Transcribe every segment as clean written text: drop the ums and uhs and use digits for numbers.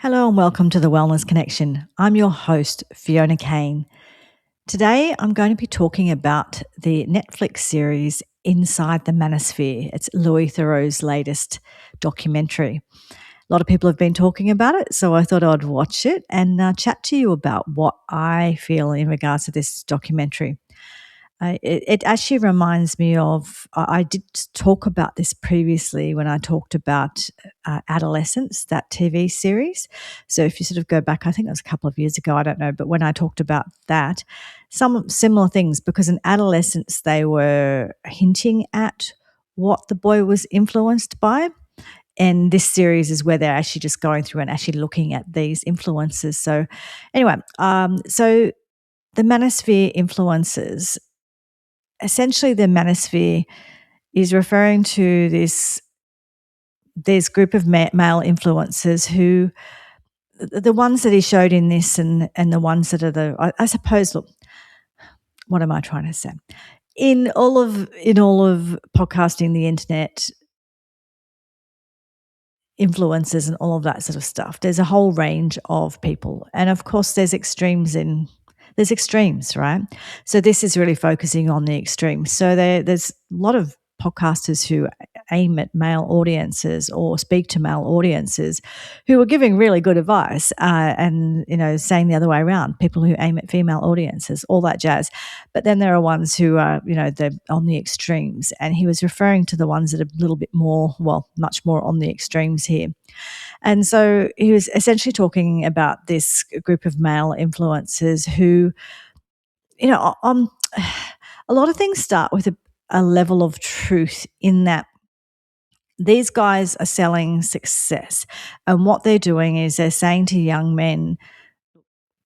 Hello and welcome to the Wellness Connection. I'm your host, Fiona Kane. Today I'm going to be talking about the Netflix series Inside the Manosphere. It's Louis Theroux's latest documentary. A lot of people have been talking about it, so I thought I'd watch it and chat to you about what I feel in regards to this documentary. It actually reminds me of, I did talk about this previously when I talked about Adolescence, that TV series. So if you sort of go back, I think it was a couple of years ago, I don't know, but when I talked about that, some similar things, because in Adolescence, they were hinting at what the boy was influenced by. And this series is where they're actually just going through and actually looking at these influences. So anyway, so the Manosphere influences, essentially the manosphere is referring to this group of male influencers who, the ones that he showed in this and the ones that are I suppose, look, what am I trying to say? In all of podcasting, the internet, influencers and all of that sort of stuff, there's a whole range of people. And of course there's extremes, right? So this is really focusing on the extremes. So there's a lot of podcasters who aim at male audiences or speak to male audiences who are giving really good advice, and saying the other way around, people who aim at female audiences, all that jazz. But then there are ones who are they're on the extremes, and he was referring to the ones that are a little bit more, well, much more on the extremes here. And so he was essentially talking about this group of male influencers who, a lot of things start with a level of truth in that these guys are selling success. And what they're doing is they're saying to young men,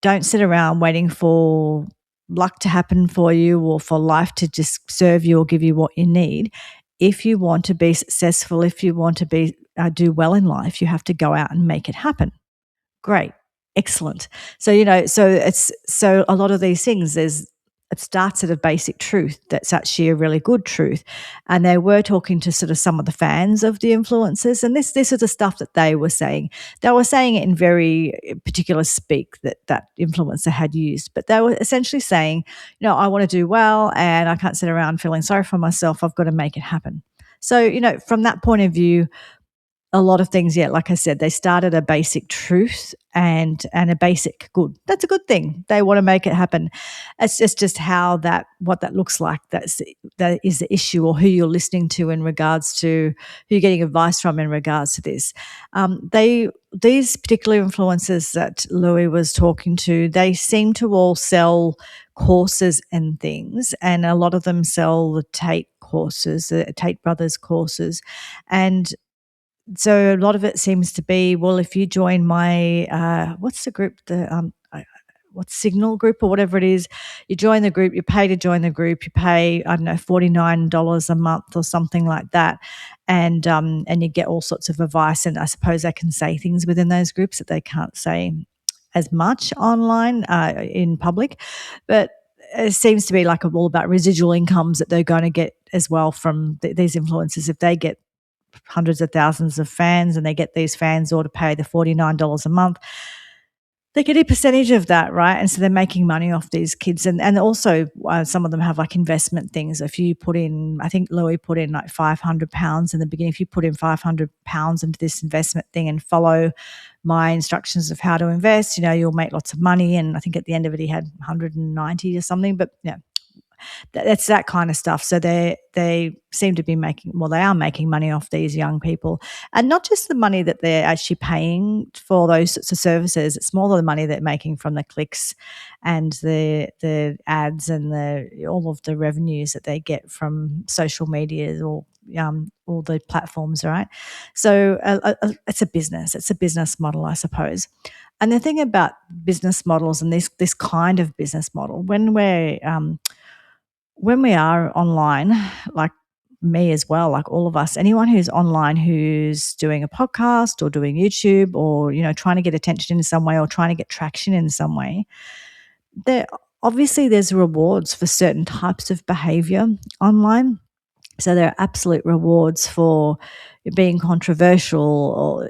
don't sit around waiting for luck to happen for you or for life to just serve you or give you what you need. If you want to be successful, if you want to be do well in life, you have to go out and make it happen. Great. Excellent. So, so a lot of these things, it starts at a basic truth that's actually a really good truth. And they were talking to sort of some of the fans of the influencers, and this is the stuff that they were saying. They were saying it in very particular speak that influencer had used, but they were essentially saying, I want to do well and I can't sit around feeling sorry for myself. I've got to make it happen. So, from that point of view, a lot of things, like I said, they started a basic truth and a basic good. That's a good thing. They want to make it happen. It's just what that looks like. That is the issue, or who you're listening to in regards to who you're getting advice from in regards to this. These particular influencers that Louis was talking to, they seem to all sell courses and things, and a lot of them sell the Tate courses, the Tate Brothers courses, and so a lot of it seems to be, well, if you join my what's the group, what's Signal Group or whatever it is, you join the group, you pay to join the group, you pay, I don't know, $49 a month or something like that, and you get all sorts of advice. And I suppose they can say things within those groups that they can't say as much online in public, but it seems to be like all about residual incomes that they're going to get as well from these influencers. If they get hundreds of thousands of fans and they get these fans all to pay the $49 a month, they get a percentage of that, right? And so they're making money off these kids. And also some of them have like investment things. If you put in, I think Louis put in like £500 in the beginning. If you put in £500 into this investment thing and follow my instructions of how to invest, you'll make lots of money. And I think at the end of it, he had 190 or something, but that's that kind of stuff. So they seem to be they are making money off these young people, and not just the money that they're actually paying for those sorts of services. It's more the money they're making from the clicks and the ads and all of the revenues that they get from social media or all the platforms, right? So it's a business. It's a business model, I suppose. And the thing about business models and this kind of business model, when we are online, like me as well, like all of us, anyone who's online who's doing a podcast or doing YouTube or, trying to get attention in some way or trying to get traction in some way, there's rewards for certain types of behavior online. So there are absolute rewards for being controversial or,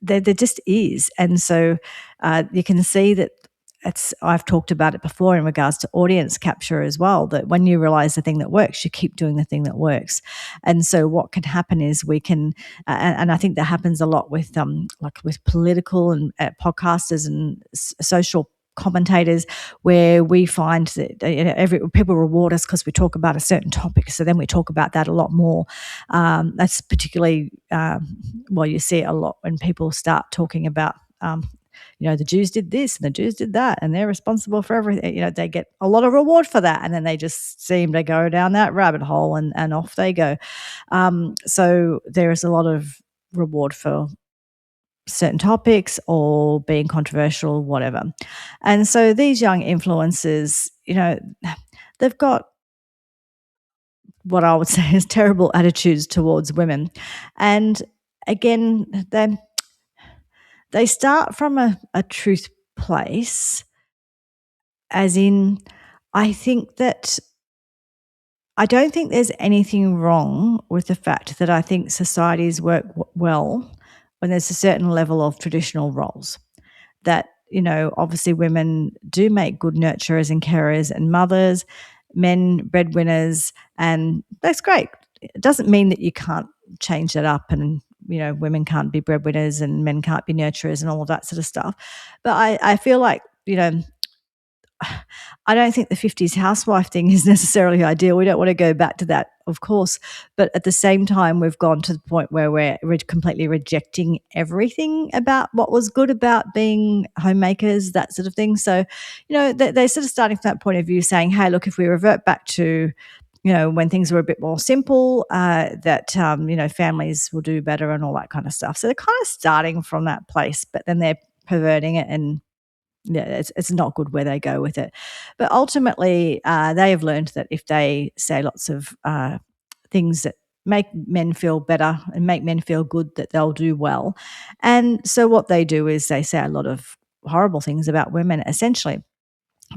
there just is. And so you can see that I've talked about it before in regards to audience capture as well, that when you realize the thing that works, you keep doing the thing that works. And so what can happen is we can, and I think that happens a lot with like with political and podcasters and social commentators, where we find that people reward us because we talk about a certain topic, so then we talk about that a lot more. That's particularly well, you see it a lot when people start talking about the Jews did this and the Jews did that and they're responsible for everything. They get a lot of reward for that, and then they just seem to go down that rabbit hole and off they go. So there is a lot of reward for certain topics or being controversial, whatever. And so these young influencers, they've got what I would say is terrible attitudes towards women. And again, they start from a truth place, as in, I don't think there's anything wrong with the fact that I think societies work well when there's a certain level of traditional roles. That, obviously women do make good nurturers and carers and mothers, men breadwinners, and that's great. It doesn't mean that you can't change that up and, women can't be breadwinners and men can't be nurturers and all of that sort of stuff. But I feel like, I don't think the 50s housewife thing is necessarily ideal. We don't want to go back to that, of course. But at the same time, we've gone to the point where we're completely rejecting everything about what was good about being homemakers, that sort of thing. So, they're sort of starting from that point of view, saying, hey, look, if we revert back to, when things were a bit more simple, that, families will do better and all that kind of stuff. So they're kind of starting from that place, but then they're perverting it, and it's not good where they go with it. But ultimately, they have learned that if they say lots of things that make men feel better and make men feel good, that they'll do well. And so what they do is they say a lot of horrible things about women, essentially.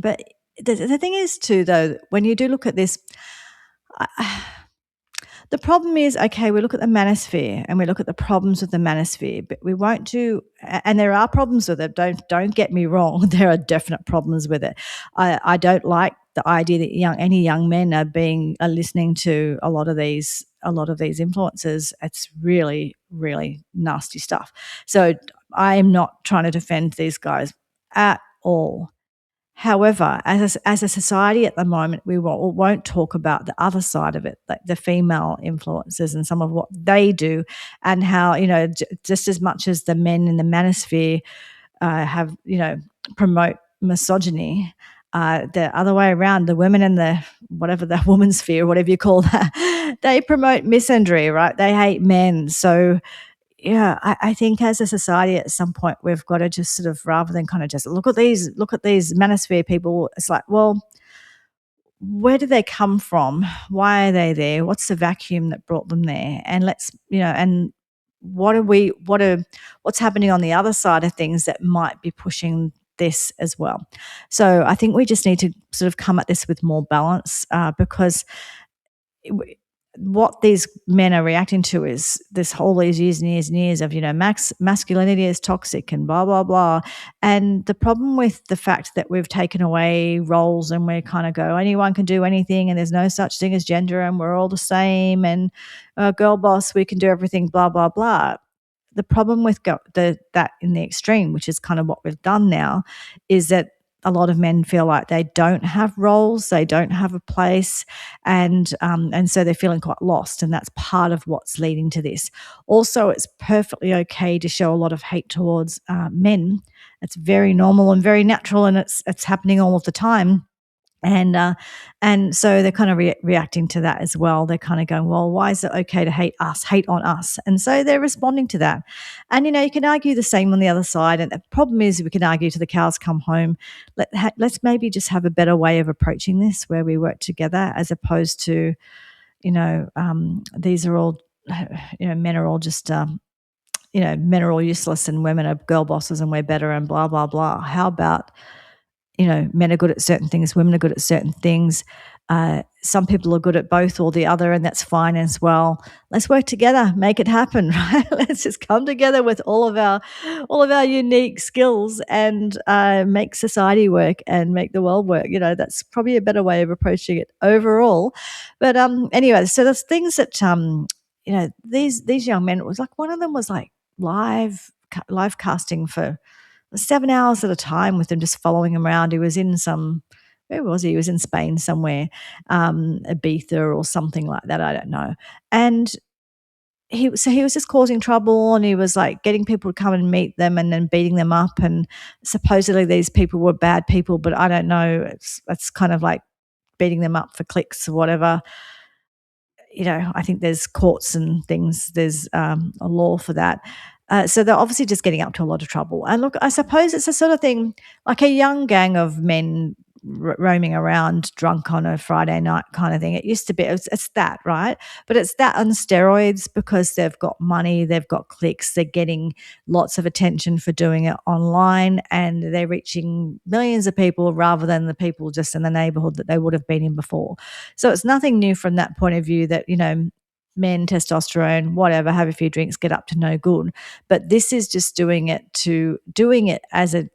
But the thing is, too, though, when you do look at this, the problem is, okay, we look at the manosphere and we look at the problems with the manosphere, but we won't do, and there are problems with it. Don't get me wrong. There are definite problems with it. I don't like the idea that any young men are listening to a lot of these influencers. It's really, really nasty stuff. So I am not trying to defend these guys at all. However, as a society at the moment, we won't talk about the other side of it, like the female influencers and some of what they do, and how, just as much as the men in the manosphere have, promote misogyny, the other way around, the women in the woman's sphere, whatever you call that, they promote misandry, right? They hate men. So yeah, I think as a society at some point we've got to just sort of, rather than kind of just look at these manosphere people, it's like, well, where do they come from? Why are they there? What's the vacuum that brought them there? And let's, and what's happening on the other side of things that might be pushing this as well. So I think we just need to sort of come at this with more balance, because what these men are reacting to is this whole these years and years and years of, masculinity is toxic and blah, blah, blah. And the problem with the fact that we've taken away roles and we kind of go, anyone can do anything and there's no such thing as gender and we're all the same, and girl boss, we can do everything, blah, blah, blah. The problem with that in the extreme, which is kind of what we've done now, is that a lot of men feel like they don't have roles, they don't have a place, and so they're feeling quite lost, and that's part of what's leading to this. Also, it's perfectly okay to show a lot of hate towards men. It's very normal and very natural, and it's happening all of the time. And so they're kind of reacting to that as well. They're kind of going, well, why is it okay to hate on us? And so they're responding to that. And, you can argue the same on the other side. And the problem is we can argue till the cows come home. Let's maybe just have a better way of approaching this, where we work together, as opposed to, these are all, men are all just, men are all useless and women are girl bosses and we're better and blah, blah, blah. How about men are good at certain things, women are good at certain things. Some people are good at both or the other, and that's fine as well. Let's work together, make it happen, right? Let's just come together with all of our unique skills and make society work and make the world work. That's probably a better way of approaching it overall. But anyway, so there's things that these young men. It was like one of them was like live casting for 7 hours at a time with them, just following him around. He was in where was he? He was in Spain somewhere, Ibiza or something like that. I don't know. And he was just causing trouble, and he was like getting people to come and meet them and then beating them up. And supposedly these people were bad people, but I don't know. It's kind of like beating them up for clicks or whatever. I think there's courts and things. There's a law for that. So they're obviously just getting up to a lot of trouble. And look, I suppose it's a sort of thing, like a young gang of men roaming around drunk on a Friday night kind of thing. It used to be, it's that, right? But it's that on steroids, because they've got money, they've got clicks, they're getting lots of attention for doing it online, and they're reaching millions of people rather than the people just in the neighborhood that they would have been in before. So it's nothing new from that point of view that, men, testosterone, whatever, have a few drinks, get up to no good. But this is just doing it as a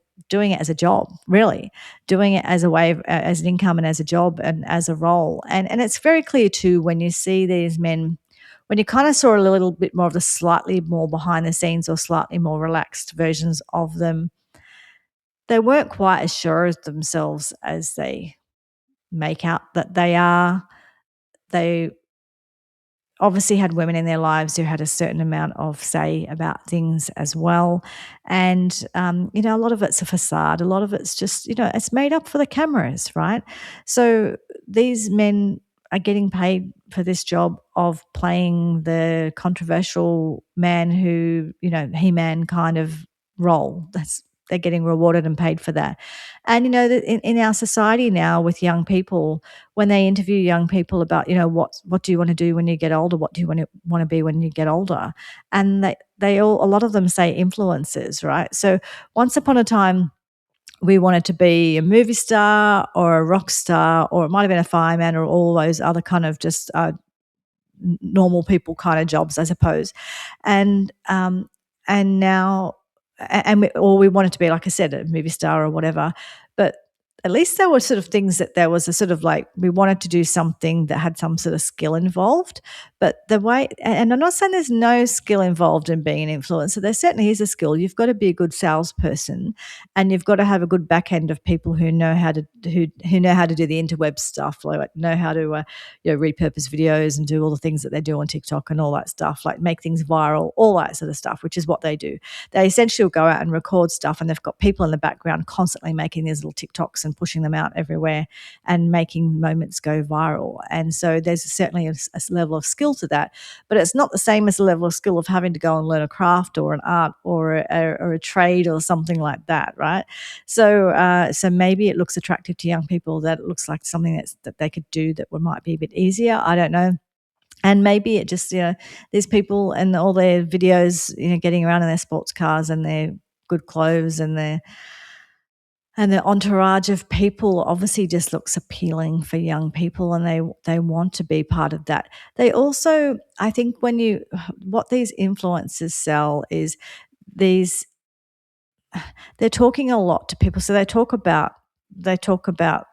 job, really, doing it as a way of, as an income and as a job and as a role. And it's very clear too when you see these men, when you kind of saw a little bit more of the slightly more behind the scenes or slightly more relaxed versions of them, they weren't quite as sure of themselves as they make out that they are. They obviously had women in their lives who had a certain amount of say about things as well. And, a lot of it's a facade. A lot of it's just, it's made up for the cameras, right? So these men are getting paid for this job of playing the controversial man who, He-Man kind of role. They're getting rewarded and paid for that. And, in our society now with young people, when they interview young people about, what do you want to do when you get older? What do you want to be when you get older? And a lot of them say influencers, right? So once upon a time, we wanted to be a movie star or a rock star, or it might have been a fireman, or all those other kind of just normal people kind of jobs, I suppose. And now, or we wanted to be, like I said, a movie star or whatever. But at least there were sort of things that there was a sort of like, we wanted to do something that had some sort of skill involved. But the way, and I'm not saying there's no skill involved in being an influencer. There certainly is a skill. You've got to be a good salesperson, and you've got to have a good back end of people who know how to who know how to do the interweb stuff, like know how to repurpose videos and do all the things that they do on TikTok and all that stuff, like make things viral, all that sort of stuff, which is what they do. They essentially will go out and record stuff, and they've got people in the background constantly making these little TikToks and pushing them out everywhere and making moments go viral. And so there's certainly a level of skill to that, but it's not the same as the level of skill of having to go and learn a craft or an art or a trade or something like that, right? So maybe it looks attractive to young people, that it looks like something that they could do that might be a bit easier. I don't know. And maybe it just, these people and all their videos, getting around in their sports cars and their good clothes and their entourage of people obviously just looks appealing for young people, and they want to be part of that. They also, I think, what these influencers sell is they're talking a lot to people. So they talk about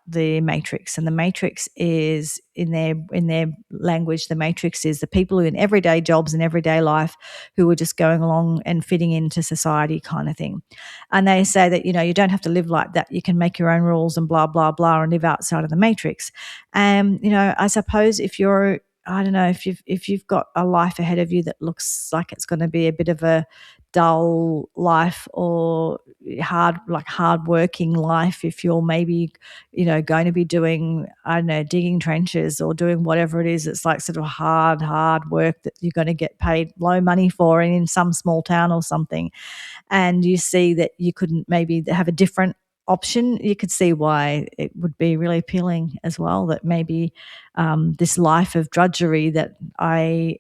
the matrix, and the matrix is in their language. The matrix is the people who in everyday jobs and everyday life who are just going along and fitting into society kind of thing. And they say that, you don't have to live like that. You can make your own rules and blah, blah, blah, and live outside of the matrix. And, I suppose if you're, I don't know, if you've got a life ahead of you that looks like it's going to be a bit of a dull life or hard working life, if you're maybe going to be doing, I don't know, digging trenches or doing whatever it is, it's like sort of hard work that you're going to get paid low money for in some small town or something, and you see that you couldn't maybe have a different option, you could see why it would be really appealing as well, that maybe this life of drudgery that I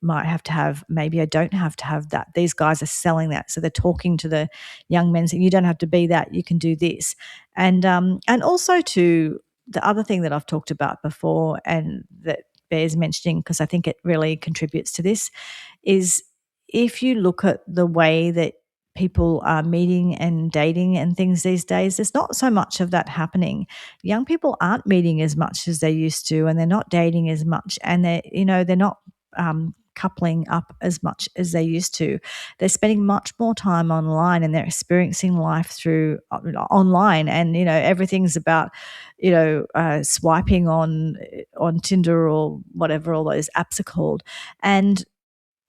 might have to have, maybe I don't have to have that. These guys are selling that. So they're talking to the young men saying, you don't have to be that, you can do this. And also to the other thing that I've talked about before and that bears mentioning, because I think it really contributes to this, is if you look at the way that people are meeting and dating and things these days, there's not so much of that happening. Young people aren't meeting as much as they used to, and they're not dating as much, and they're not coupling up as much as they used to. They're spending much more time online, and they're experiencing life through online, and everything's about swiping on Tinder or whatever all those apps are called, and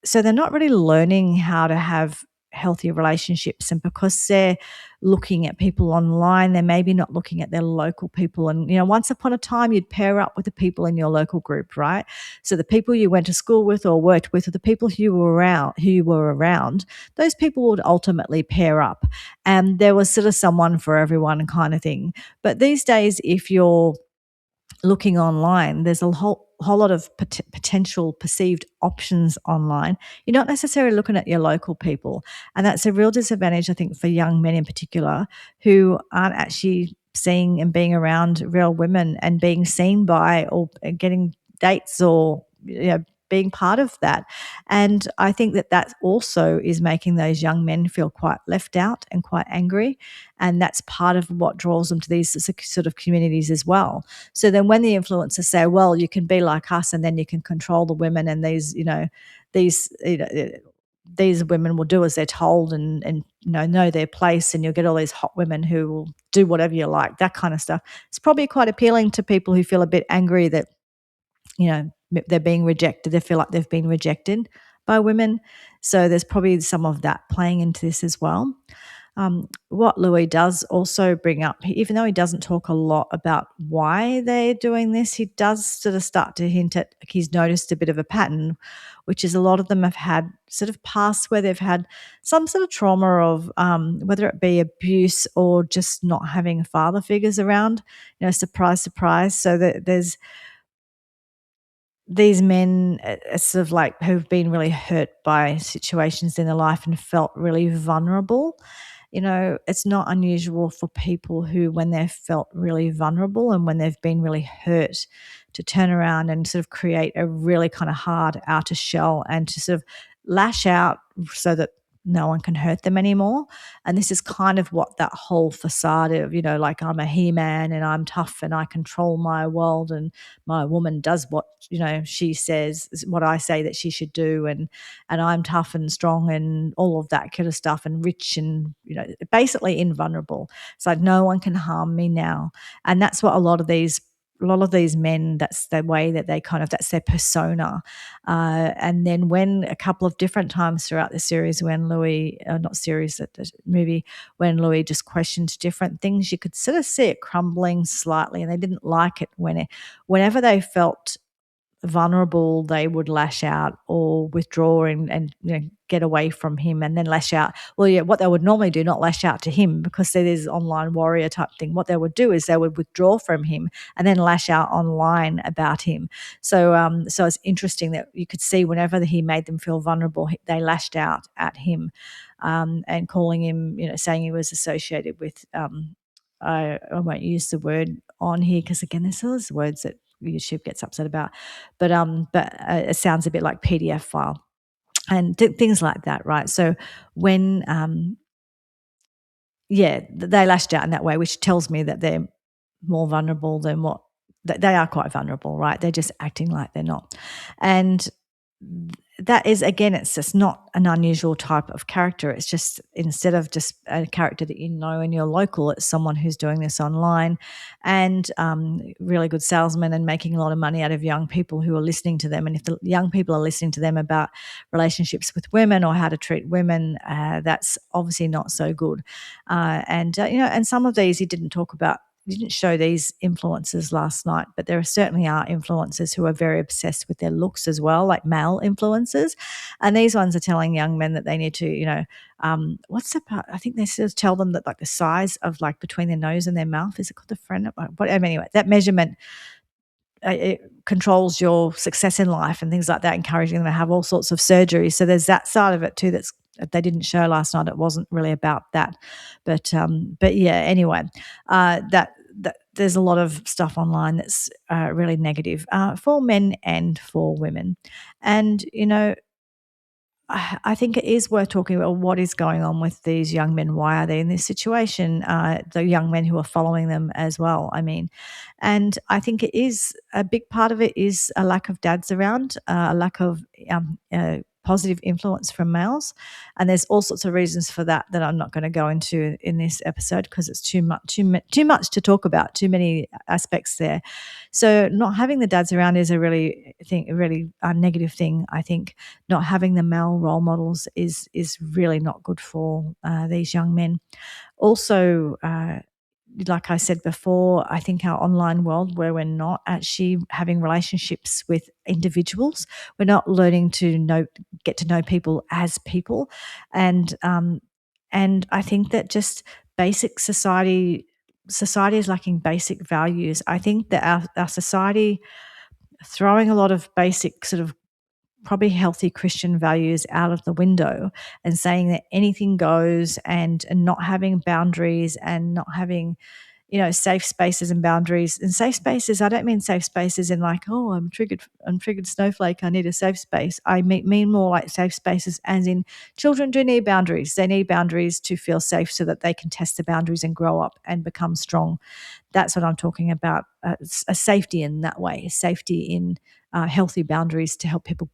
so they're not really learning how to have healthy relationships. And because they're looking at people online, they're maybe not looking at their local people. And once upon a time you'd pair up with the people in your local group, right? So the people you went to school with or worked with, or the people who you were around, those people would ultimately pair up, and there was sort of someone for everyone kind of thing. But these days, if you're looking online, there's a whole lot of potential perceived options online. You're not necessarily looking at your local people. And that's a real disadvantage, I think, for young men in particular who aren't actually seeing and being around real women and being seen by or getting dates or being part of that. And I think that also is making those young men feel quite left out and quite angry. And that's part of what draws them to these sort of communities as well. So then when the influencers say, well, you can be like us and then you can control the women, and these these women will do as they're told and know their place, and you'll get all these hot women who will do whatever you like, that kind of stuff. It's probably quite appealing to people who feel a bit angry that they're being rejected. They feel like they've been rejected by women. So there's probably some of that playing into this as well. What Louis does also bring up, even though he doesn't talk a lot about why they're doing this, he does sort of start to hint at, he's noticed a bit of a pattern, which is a lot of them have had sort of past where they've had some sort of trauma of whether it be abuse or just not having father figures around, surprise, surprise. So that there's these men sort of like who've been really hurt by situations in their life and felt really vulnerable. It's not unusual for people who, when they've felt really vulnerable and when they've been really hurt, to turn around and sort of create a really kind of hard outer shell and to sort of lash out so that no one can hurt them anymore. And this is kind of what that whole facade of, like I'm a he-man and I'm tough and I control my world and my woman does what, she says, what I say that she should do, and I'm tough and strong and all of that kind of stuff, and rich and, basically invulnerable. It's like no one can harm me now. And that's what a lot of these men, that's the way that they that's their persona. And then when a couple of different times throughout the series when Louis, not series, the movie, when Louis just questioned different things, you could sort of see it crumbling slightly, and they didn't like it whenever they felt vulnerable, they would lash out or withdraw and get away from him and then lash out. Well, yeah, what they would normally do, not lash out to him because there's online warrior type thing. What they would do is they would withdraw from him and then lash out online about him. So it's interesting that you could see whenever he made them feel vulnerable, they lashed out at him, and calling him, saying he was associated with. I won't use the word on here because again, there's those words that YouTube gets upset about, but it sounds a bit like PDF file and things like that, right? So when they lashed out in that way, which tells me that they're more vulnerable than what they are. Quite vulnerable, right? They're just acting like they're not, and that is, again, it's just not an unusual type of character. It's just, instead of just a character that in your local, it's someone who's doing this online and really good salesman and making a lot of money out of young people who are listening to them. And if the young people are listening to them about relationships with women or how to treat women, that's obviously not so good. And some of these he didn't talk about. Didn't show these influencers last night, but there certainly are influencers who are very obsessed with their looks as well, like male influencers. And these ones are telling young men that they need to, what's the part? I think they sort of tell them that like the size of like between their nose and their mouth, is it called the friend? But anyway, that measurement it controls your success in life and things like that, encouraging them to have all sorts of surgeries. So there's that side of it too that's they didn't show last night. It wasn't really about that, but yeah. Anyway, that there's a lot of stuff online that's really negative for men and for women, and I think it is worth talking about what is going on with these young men. Why are they in this situation? The young men who are following them as well. I mean, and I think it is a big part of it is a lack of dads around, a lack of positive influence from males, and there's all sorts of reasons for that that I'm not going to go into in this episode because it's too much to talk about, too many aspects there. So not having the dads around is a really negative thing. I think not having the male role models is really not good for these young men. Also, like I said before, I think our online world where we're not actually having relationships with individuals, we're not learning to get to know people as people, and I think that just basic society is lacking basic values. I think that our society throwing a lot of basic sort of probably healthy Christian values out of the window and saying that anything goes and not having boundaries and not having, safe spaces and boundaries. And safe spaces, I don't mean safe spaces in like, oh, I'm triggered snowflake, I need a safe space. I mean more like safe spaces as in children do need boundaries. They need boundaries to feel safe so that they can test the boundaries and grow up and become strong. That's what I'm talking about, a safety in that way, safety in healthy boundaries to help people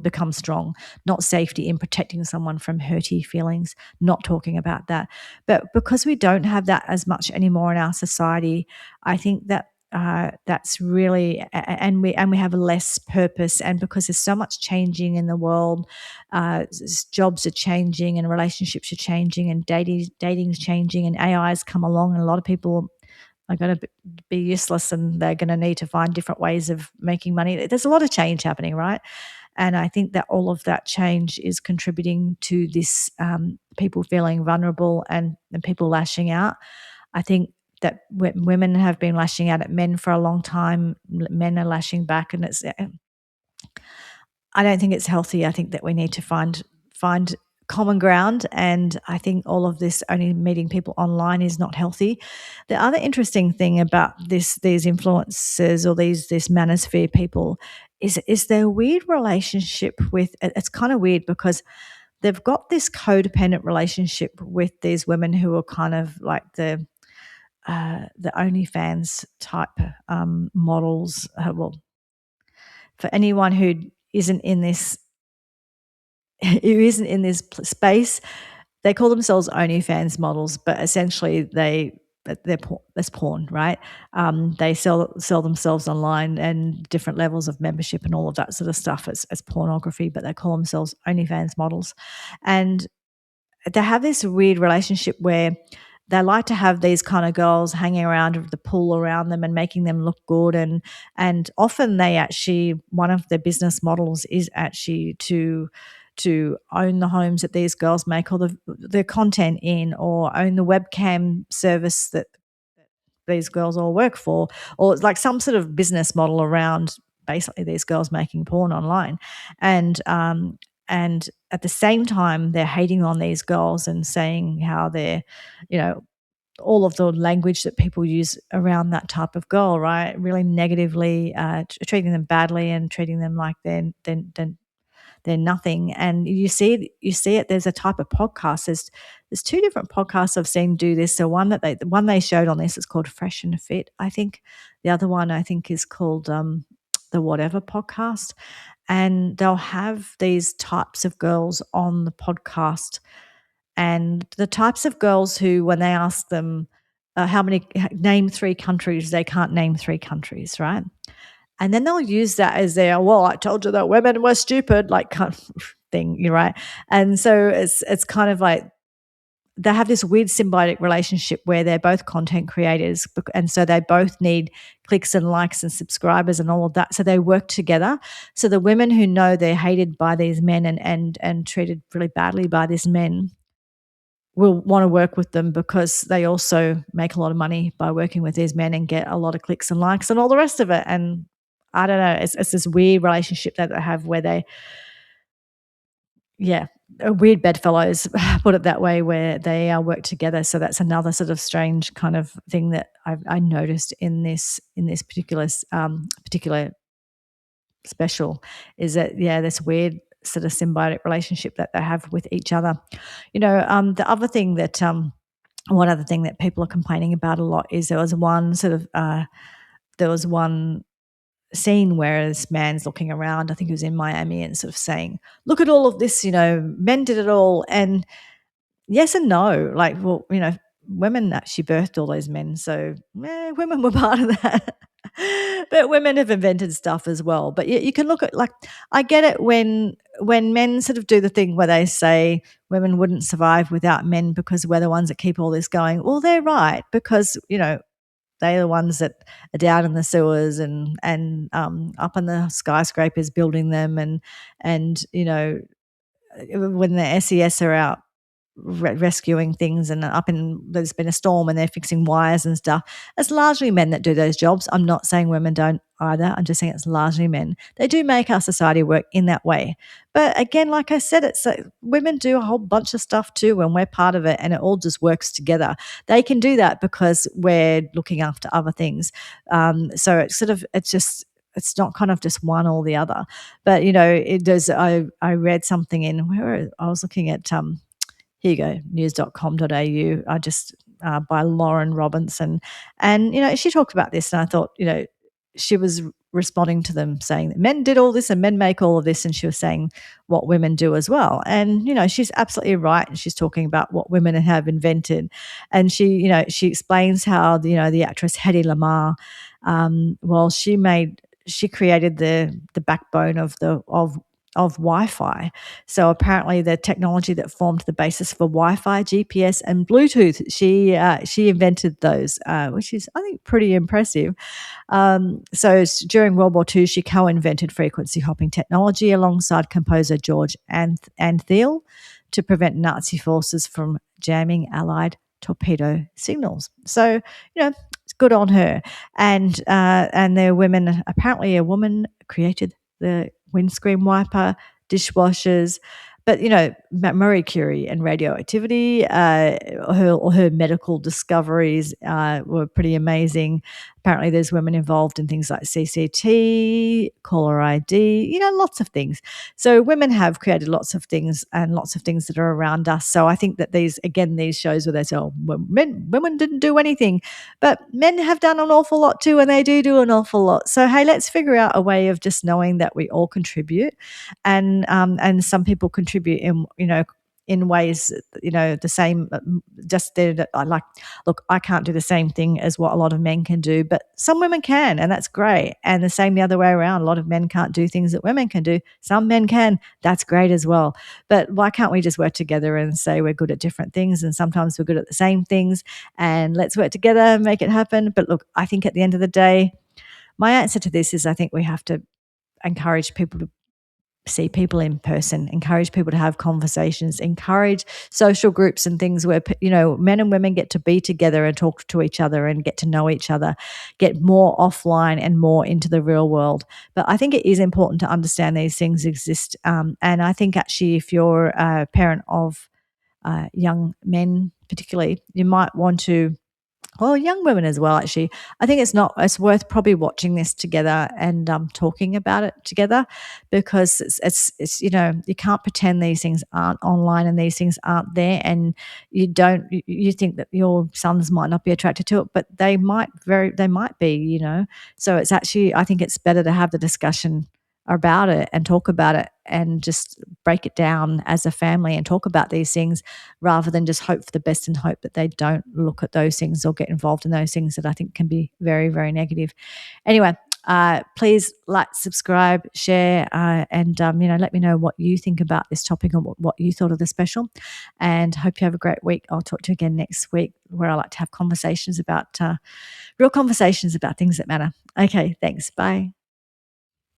become strong, not safety in protecting someone from hurty feelings, not talking about that. But because we don't have that as much anymore in our society, I think that that's really, and we have less purpose, and because there's so much changing in the world, jobs are changing and relationships are changing and dating's changing and AI's come along, and a lot of people are going to be useless and they're going to need to find different ways of making money. There's a lot of change happening, right? And I think that all of that change is contributing to this, people feeling vulnerable and people lashing out. I think that women have been lashing out at men for a long time. Men are lashing back, and I don't think it's healthy. I think that we need to find common ground, and I think all of this only meeting people online is not healthy. The other interesting thing about these influencers or this manosphere people is their weird relationship with. It's kind of weird because they've got this codependent relationship with these women who are kind of like the OnlyFans type models. Well, for anyone who isn't in this who isn't in this space, they call themselves OnlyFans models, but essentially that's porn, right? They sell themselves online and different levels of membership and all of that sort of stuff as pornography, but they call themselves OnlyFans models, and they have this weird relationship where they like to have these kind of girls hanging around the pool around them and making them look good, and often they actually, one of their business models is actually to own the homes that these girls make all the content in, or own the webcam service that these girls all work for, or it's like some sort of business model around basically these girls making porn online, and at the same time they're hating on these girls and saying how they're, you know, all of the language that people use around that type of girl, right? Really negatively, treating them badly and treating them like they're nothing. And you see it. There's a type of podcast. There's two different podcasts I've seen do this. So the one they showed on this is called Fresh and Fit, I think. The other one I think is called the Whatever podcast, and they'll have these types of girls on the podcast, and the types of girls who, when they ask them name three countries, they can't name three countries, right? And then they'll use that as their, well, I told you that women were stupid, like kind of thing, you're right. And so it's kind of like they have this weird symbiotic relationship where they're both content creators, and so they both need clicks and likes and subscribers and all of that. So they work together. So the women who know they're hated by these men and treated really badly by these men will want to work with them because they also make a lot of money by working with these men and get a lot of clicks and likes and all the rest of it. And I don't know. It's this weird relationship that they have where they, yeah, weird bedfellows, put it that way, where they work together. So that's another sort of strange kind of thing that I noticed in this particular special, is that, yeah, this weird sort of symbiotic relationship that they have with each other. The other thing that one other thing that people are complaining about a lot is there was one scene where this man's looking around, I think it was in Miami, and sort of saying, "Look at all of this, men did it all." And yes and no. Like, well, women actually birthed all those men, so women were part of that. But women have invented stuff as well. But you can look at, like, I get it when men sort of do the thing where they say women wouldn't survive without men because we're the ones that keep all this going. Well, they're right, because they're the ones that are down in the sewers and up in the skyscrapers building them, and when the SES are out rescuing things, and there's been a storm and they're fixing wires and stuff. It's largely men that do those jobs. I'm not saying women don't either. I'm just saying it's largely men. They do make our society work in that way. But again, like I said, it's like women do a whole bunch of stuff too, and we're part of it, and it all just works together. They can do that because we're looking after other things. So it's not kind of just one or the other. But it does. I read something in where I was looking at. Here you go, news.com.au. I just by Lauren Robinson, and she talked about this, and I thought, she was responding to them saying that men did all this and men make all of this, and she was saying what women do as well. And she's absolutely right, and she's talking about what women have invented. And she explains how the actress Hedy Lamarr, well, she created the backbone of Wi-Fi. So apparently the technology that formed the basis for Wi-Fi, GPS, and Bluetooth, she invented those, which is, I think, pretty impressive. So during World War II, she co-invented frequency hopping technology alongside composer George Antheil to prevent Nazi forces from jamming Allied torpedo signals. So, it's good on her. And there are women, apparently a woman created the windscreen wiper, dishwashers. But, Marie Curie and radioactivity, her medical discoveries were pretty amazing. Apparently there's women involved in things like CCT, caller ID, lots of things. So women have created lots of things, and lots of things that are around us. So I think that these shows where they say, oh, women didn't do anything, but men have done an awful lot too, and they do an awful lot. So, hey, let's figure out a way of just knowing that we all contribute, and some people contribute in ways, the same, just that I like. Look, I can't do the same thing as what a lot of men can do, but some women can, and that's great. And the same the other way around. A lot of men can't do things that women can do. Some men can. That's great as well. But why can't we just work together and say we're good at different things, and sometimes we're good at the same things, and let's work together and make it happen? But look, I think at the end of the day, my answer to this is I think we have to encourage people to see people in person, encourage people to have conversations, encourage social groups and things where, men and women get to be together and talk to each other and get to know each other, get more offline and more into the real world. But I think it is important to understand these things exist. And I think actually if you're a parent of young men particularly, you might want to, well, young women as well, actually. I think it's worth probably watching this together and talking about it together, because it's you can't pretend these things aren't online and these things aren't there, and you think that your sons might not be attracted to it, but they might be, So it's actually, I think it's better to have the discussion about it and talk about it and just break it down as a family and talk about these things, rather than just hope for the best and hope that they don't look at those things or get involved in those things that I think can be very, very negative. Anyway, please like, subscribe, share, and let me know what you think about this topic and what you thought of the special. And hope you have a great week. I'll talk to you again next week, where I like to have conversations about real conversations about things that matter. Okay, thanks. Bye.